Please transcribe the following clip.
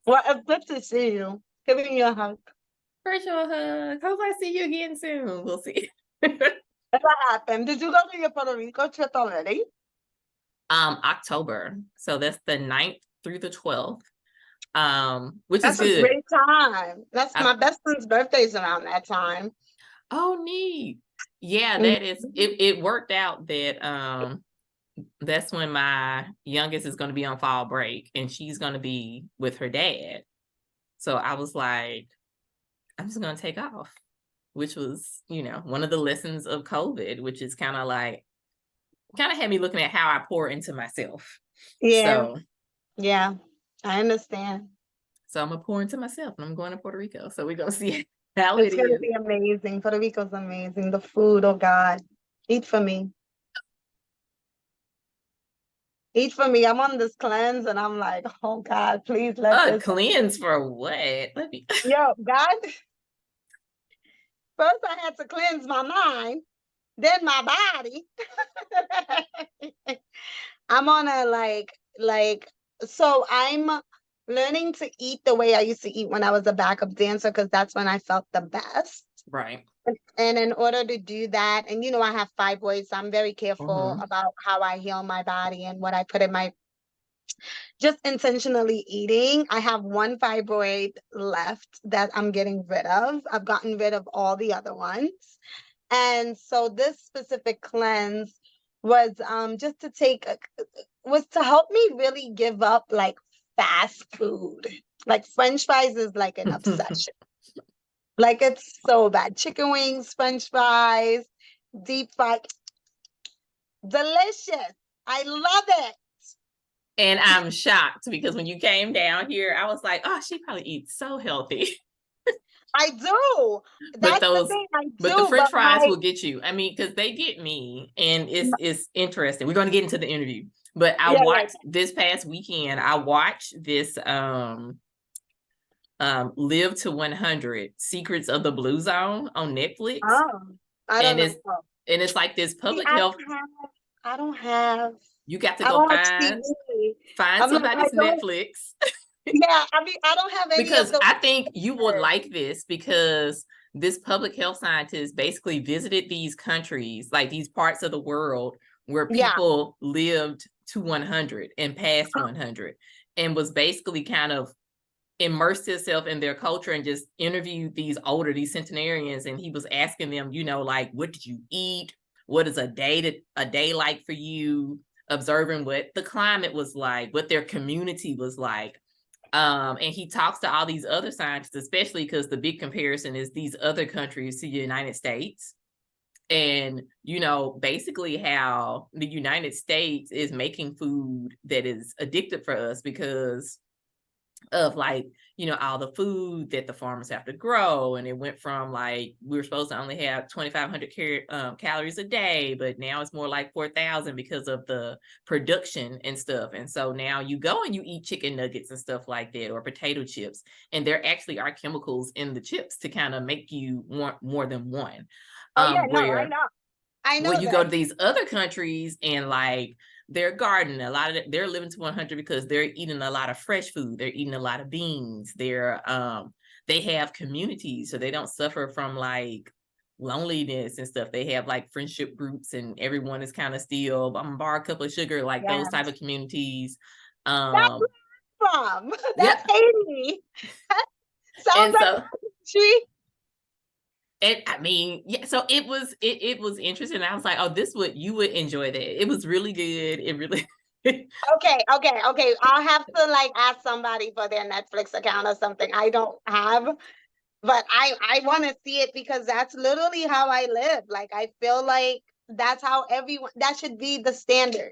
Well, it's good to see you. Giving you a hug. Virtual hug. Hope I see you again soon. We'll see. What happened? Did you go to your Puerto Rico trip already? October. So that's the 9th through the 12th. Which is That's a good. great time. That's I, my best friend's birthday's around that time. oh, neat. Yeah, Mhm. that is it worked out that that's when my youngest is going to be on fall break and she's going to be with her dad. So I was like, I'm just going to take off, which was, one of the lessons of COVID, which is kind of had me looking at how I pour into myself. Yeah, So, yeah, I understand. so I'm gonna pour into myself and I'm going to Puerto Rico. So we're gonna see how it It's gonna is. be amazing. Puerto Rico's amazing. The food, oh God. Eat for me. Eat for me. I'm on this cleanse and I'm like, oh God, please let this. Cleanse for what? Let me Yo, God, first I had to cleanse my mind, then my body. I'm on a so I'm learning to eat the way I used to eat when I was a backup dancer because that's when I felt the best. right. And in order to do that, and I have fibroids, so I'm very careful Mm-hmm. about how I heal my body and what I put in my just intentionally eating. I have one fibroid left that I'm getting rid of. I've gotten rid of all the other ones. And so this specific cleanse was just to was to help me really give up like fast food. Like French fries is like an obsession. Like it's so bad. Chicken wings, French fries, deep fried, delicious. I love it. And I'm shocked because when you came down here, I was like, oh, she probably eats so healthy. I do. but That's the those thing. I but the do. French But fries will get you. I mean, because they get me, and it's interesting. We're gonna get into the interview. But I yeah, yeah. watched this past weekend, I watched this Live to 100 Secrets of the Blue Zone on Netflix. Oh, I don't And know. it's like this See, public health. I don't have, You got to I go don't watch find TV. find I'm like, I somebody's don't, Netflix. yeah, I mean, I don't have any of Because those. I think you would like this, because this public health scientist basically visited these countries, like these parts of the world where Yeah. people lived to 100 and past 100, and was basically kind of immersed himself in their culture and just interviewed these centenarians, and he was asking them, like, what did you eat? What is a day like for you? Observing what the climate was like, what their community was like. And he talks to all these other scientists, especially because the big comparison is these other countries to the United States. And, basically how the United States is making food that is addictive for us because of, like, all the food that the farmers have to grow. And it went from, like, we were supposed to only have 2,500 calories a day, but now it's more like 4,000 because of the production and stuff. And so now you go and you eat chicken nuggets and stuff like that, or potato chips, and there actually are chemicals in the chips to kind of make you want more than one. Oh yeah, no, I Where know. I when know you go that. to these other countries, and like their garden, a lot of they're living to 100 because they're eating a lot of fresh food, they're eating a lot of beans, they have communities, so they don't suffer from like loneliness and stuff. They have like friendship groups, and everyone is kind of still, I'm gonna borrow a cup of sugar, like Yeah. those type of communities. That's um where I'm from. yeah. That's Haiti. Sounds And like so, she. and I mean, yeah, so it was interesting. I was like, oh, this would you would enjoy that. It was really good. It really Okay, okay, okay. I'll have to like ask somebody for their Netflix account or something. I don't have, but I want to see it because that's literally how I live. Like I feel like that's how everyone that should be the standard.